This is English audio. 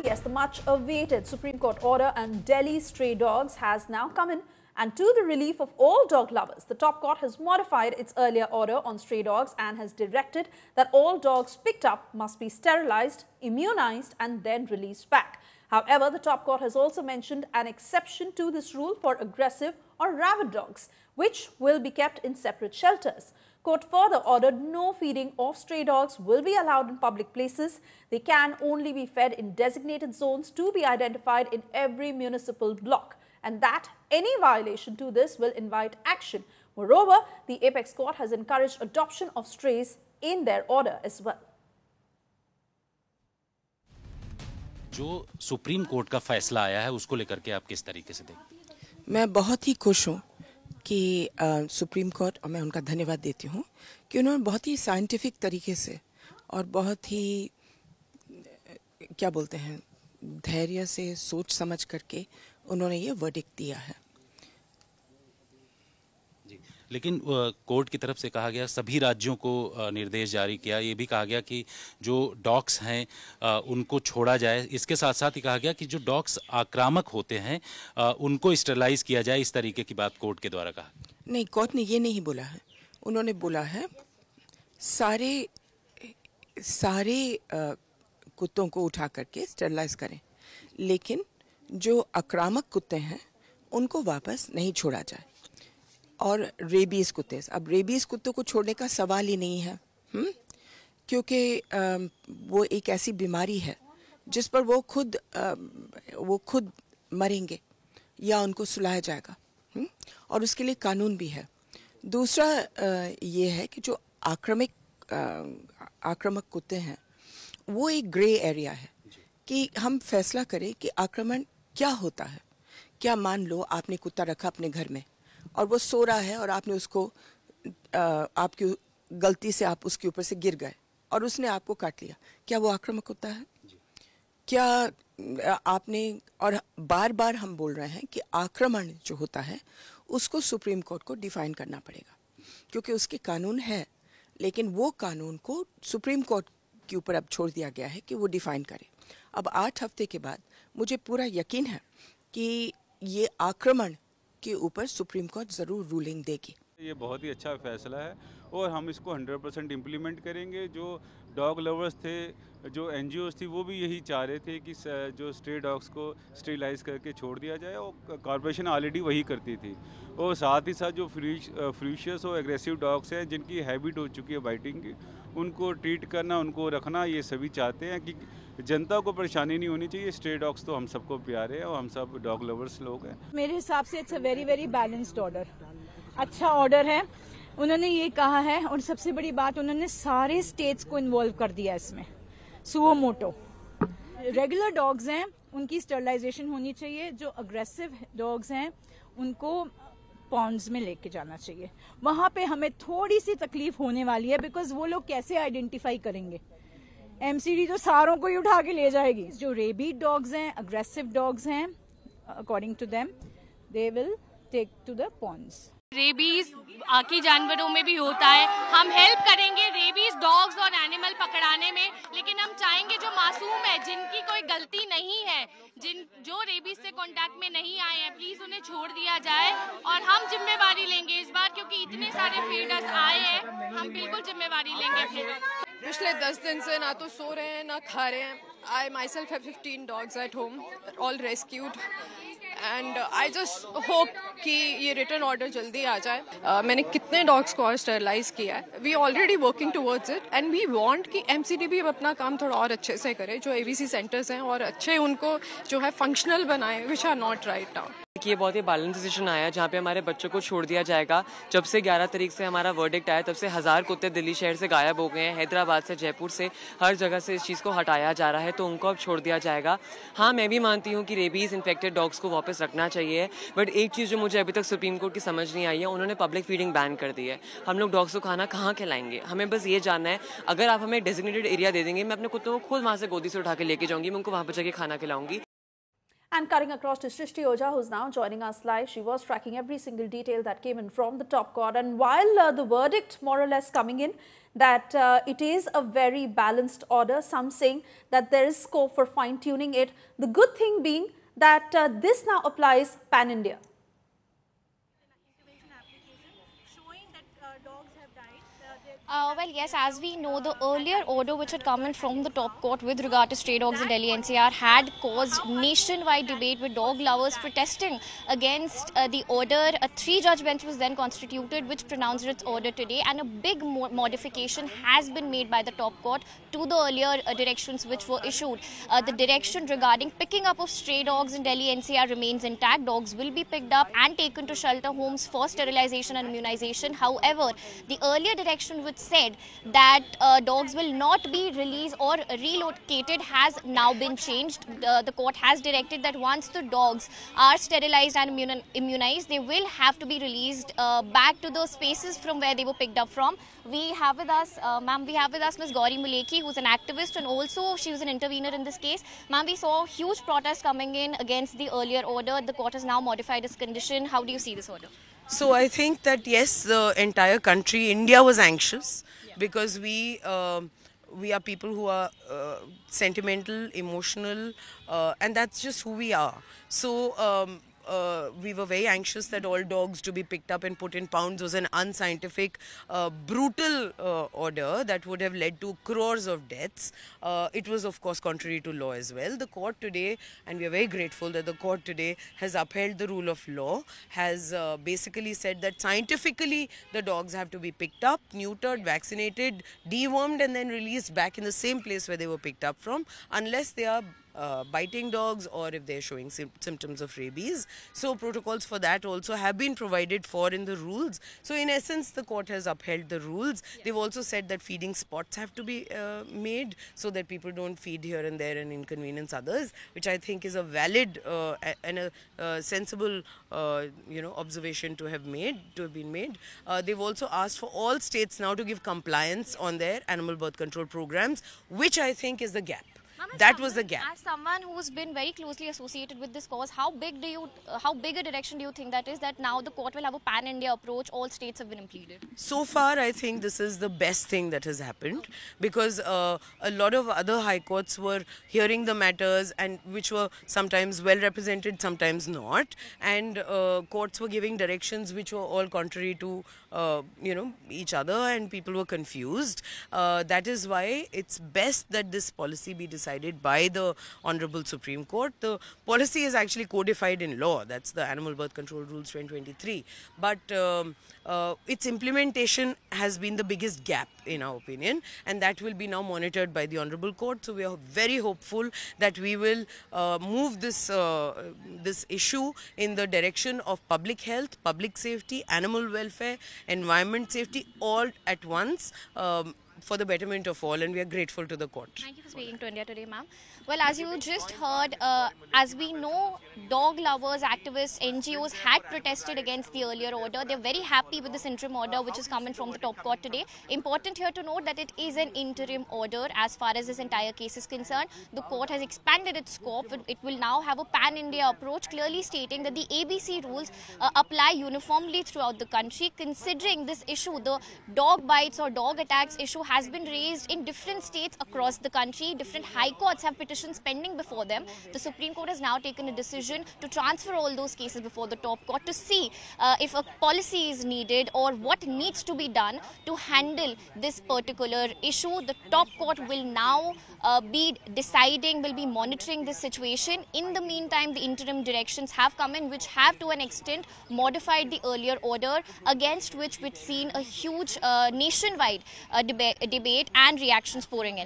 And yes, the much-awaited Supreme Court order on Delhi stray dogs has now come in. And to the relief of all dog lovers, the top court has modified its earlier order on stray dogs and has directed that all dogs picked up must be sterilized, immunized and then released back. However, the top court has also mentioned an exception to this rule for aggressive or rabid dogs, which will be kept in separate shelters. Court further ordered no feeding of stray dogs will be allowed in public places. They can only be fed in designated zones to be identified in every municipal block, and that any violation to this will invite action. Moreover, the Apex Court has encouraged adoption of strays in their order as well. जो supreme court का फैसला आया है उसको लेकर के आप किस तरीके से देखते हैं? मैं बहुत ही खुश हूँ कि सुप्रीम कोर्ट, और मैं उनका धन्यवाद देती हूँ कि उन्होंने बहुत ही साइंटिफिक तरीके से और बहुत ही क्या बोलते हैं धैर्य से सोच समझ करके उन्होंने ये वर्डिक्ट दिया है। लेकिन कोर्ट की तरफ से कहा गया, सभी राज्यों को निर्देश जारी किया, ये भी कहा गया कि जो डॉग्स हैं उनको छोड़ा जाए। इसके साथ साथ ही कहा गया कि जो डॉग्स आक्रामक होते हैं उनको स्टरलाइज किया जाए। इस तरीके की बात कोर्ट के द्वारा कहा। नहीं, कोर्ट ने ये नहीं बोला है। उन्होंने बोला है सारे कुत्तों को उठा करके स्टरलाइज करें, लेकिन जो आक्रामक कुत्ते हैं उनको वापस नहीं छोड़ा जाए। और रेबीज़ कुत्ते, अब रेबीज़ कुत्तों को छोड़ने का सवाल ही नहीं है, क्योंकि वो एक ऐसी बीमारी है जिस पर वो खुद मरेंगे या उनको सुलाया जाएगा, और उसके लिए कानून भी है। दूसरा ये है कि जो आक्रामक कुत्ते हैं वो एक ग्रे एरिया है कि हम फैसला करें कि आक्रमण क्या होता है। क्या मान लो आपने कुत्ता रखा अपने घर में और वो सो रहा है और आपने उसको आपकी गलती से आप उसके ऊपर से गिर गए और उसने आपको काट लिया, क्या वो आक्रामक कुत्ता है? क्या आपने, और बार बार हम बोल रहे हैं कि आक्रमण जो होता है उसको सुप्रीम कोर्ट को डिफाइन करना पड़ेगा, क्योंकि उसके कानून है, लेकिन वो कानून को सुप्रीम कोर्ट के ऊपर अब छोड़ दिया गया है कि वो डिफाइन करे। अब 8 हफ्ते के बाद मुझे पूरा यकीन है कि ये आक्रमण के ऊपर सुप्रीम कोर्ट ज़रूर रूलिंग देगी। ये बहुत ही अच्छा फैसला है और हम इसको 100% इम्प्लीमेंट करेंगे। जो डॉग लवर्स थे, जो एनजीओज थी, वो भी यही चाह रहे थे कि जो स्ट्रे डॉग्स को स्टेरिलाइज करके छोड़ दिया जाए, और कॉर्पोरेशन ऑलरेडी वही करती थी। और साथ ही साथ जो फ्यूशियस और एग्रेसिव डॉग्स हैं जिनकी हैबिट हो चुकी है बाइटिंग की, उनको ट्रीट करना, उनको रखना, ये सभी चाहते हैं कि जनता को परेशानी नहीं होनी चाहिए। स्ट्रे डॉग्स तो हम सबको प्यारे हैं और हम सब डॉग लवर्स लोग हैं। मेरे हिसाब से it's a very very balanced order, अच्छा ऑर्डर है। उन्होंने ये कहा है, और सबसे बड़ी बात उन्होंने सारे स्टेट्स को इन्वॉल्व कर दिया इसमें। सुओ मोटो रेगुलर डॉग्स हैं उनकी स्टरलाइजेशन होनी चाहिए, जो अग्रेसिव डॉग्स हैं उनको पॉन्ड्स में लेके जाना चाहिए। वहां पे हमें थोड़ी सी तकलीफ होने वाली है, बिकॉज वो लोग कैसे आइडेंटिफाई करेंगे? एमसीडी तो सारों को ही उठा के ले जाएगी। जो रेबीड डॉग्स हैं, अग्रेसिव डॉग्स हैं, according to them they will take to the ponds. Rabies बाकी जानवरों में भी होता है, हम हेल्प करेंगे रेबीज डॉग्स और एनिमल पकड़ाने में, लेकिन हम चाहेंगे जो मासूम है, जिनकी कोई गलती नहीं है, जो रेबीज से कांटेक्ट में नहीं आए हैं, प्लीज उन्हें छोड़ दिया जाए। और हम जिम्मेवारी लेंगे इस बार, क्योंकि इतने सारे फीडर्स आए हैं, हम बिल्कुल जिम्मेवारी लेंगे। पिछले 10 दिन से ना तो सो रहे हैं ना खा रहे हैं। I myself have 15 dogs at home, all rescued, and I just hope कि ये रिटर्न ऑर्डर जल्दी आ जाए। मैंने कितने डॉग्स को और स्टरलाइज किया है। We already working towards it, and we want कि एमसीडी भी अपना काम थोड़ा और अच्छे से करे, जो एवीसी सेंटर्स हैं और अच्छे उनको जो है फंक्शनल बनाए, which are not right now. ये बहुत ही बैलेंस डिसीजन आया जहाँ पे हमारे बच्चों को छोड़ दिया जाएगा। जब से 11 तारीख से हमारा वर्डिक्ट आया, तब से 1000 कुत्ते दिल्ली शहर से गायब हो गए हैं। हैदराबाद से, जयपुर से, हर जगह से इस चीज़ को हटाया जा रहा है, तो उनको अब छोड़ दिया जाएगा। हाँ, मैं भी मानती हूँ कि रेबीज़ इन्फेक्टेड डॉग्स को वापस रखना चाहिए, बट एक चीज़ जो मुझे अभी तक सुप्रीम कोर्ट की समझ नहीं आई है, उन्होंने पब्लिक फीडिंग बैन कर दी है। हम लोग डॉग्स को खाना कहाँ खिलाएंगे? हमें बस ये जानना है, अगर आप हमें डेजिग्नेटेड एरिया दे देंगे, मैं अपने कुत्तों को खुद वहाँ से गोदी से उठा के लेके जाऊँगी, मैं उनको वहाँ पर जाके खाना खिलाऊंगी। And cutting across to Shrishti Ojha, who's now joining us live. She was tracking every single detail that came in from the top court. And while the verdict more or less coming in that it is a very balanced order, some saying that there is scope for fine-tuning it. The good thing being that this now applies pan-India. Well, yes, as we know, the earlier order which had come in from the top court with regard to stray dogs in Delhi NCR had caused nationwide debate with dog lovers protesting against the order. A 3-judge bench was then constituted which pronounced its order today, and a big modification has been made by the top court to the earlier directions which were issued. The direction regarding picking up of stray dogs in Delhi NCR remains intact. Dogs will be picked up and taken to shelter homes for sterilization and immunization. However, the earlier direction which said that dogs will not be released or relocated has now been changed. The court has directed that once the dogs are sterilized and immunized, they will have to be released back to the spaces from where they were picked up from. We have with us, ma'am, Ms. Gauri Mulekhi, who's an activist, and also she was an intervener in this case. Ma'am, we saw huge protests coming in against the earlier order. The court has now modified its condition. How do you see this order? So I think that yes, the entire country, India, was anxious because we are people who are sentimental, emotional, and that's just who we are. So we were very anxious that all dogs to be picked up and put in pounds was an unscientific, brutal order that would have led to crores of deaths. It was of course contrary to law as well. The court today, and we are very grateful that the court today has upheld the rule of law, has basically said that scientifically the dogs have to be picked up, neutered, vaccinated, dewormed and then released back in the same place where they were picked up from, unless they are biting dogs or if they're showing symptoms of rabies. So protocols for that also have been provided for in the rules. So in essence, the court has upheld the rules. They've also said that feeding spots have to be made so that people don't feed here and there and inconvenience others, which I think is a valid and a sensible observation to have been made. They've also asked for all states now to give compliance on their animal birth control programs, which I think is the gap. That was the gap. As someone who's been very closely associated with this cause, how big a direction do you think that is, that now the court will have a pan-India approach, all states have been implemented? So far, I think this is the best thing that has happened, because a lot of other high courts were hearing the matters and which were sometimes well represented, sometimes not, and courts were giving directions which were all contrary to each other, and people were confused. That is why it's best that this policy be decided by the Honorable Supreme Court. The policy is actually codified in law. That's the Animal Birth Control Rules 2023. But its implementation has been the biggest gap in our opinion, and that will be now monitored by the Honorable Court. So we are very hopeful that we will move this issue in the direction of public health, public safety, animal welfare, environment safety, all at once, for the betterment of all, and we are grateful to the court. Thank you for speaking to India Today, ma'am. Well, as you just heard, as we know, dog lovers, activists, NGOs had protested against the earlier order. They're very happy with this interim order which is coming from the top court today. Important here to note that it is an interim order as far as this entire case is concerned. The court has expanded its scope. It will now have a pan-India approach, clearly stating that the ABC rules apply uniformly throughout the country. Considering this issue, the dog bites or dog attacks issue has been raised in different states across the country. Different high courts have petitions pending before them. The Supreme Court has now taken a decision to transfer all those cases before the top court to see if a policy is needed or what needs to be done to handle this particular issue. The top court will now be deciding, will be monitoring this situation. In the meantime, the interim directions have come in which have to an extent modified the earlier order, against which we've seen a huge nationwide debate and reactions pouring in.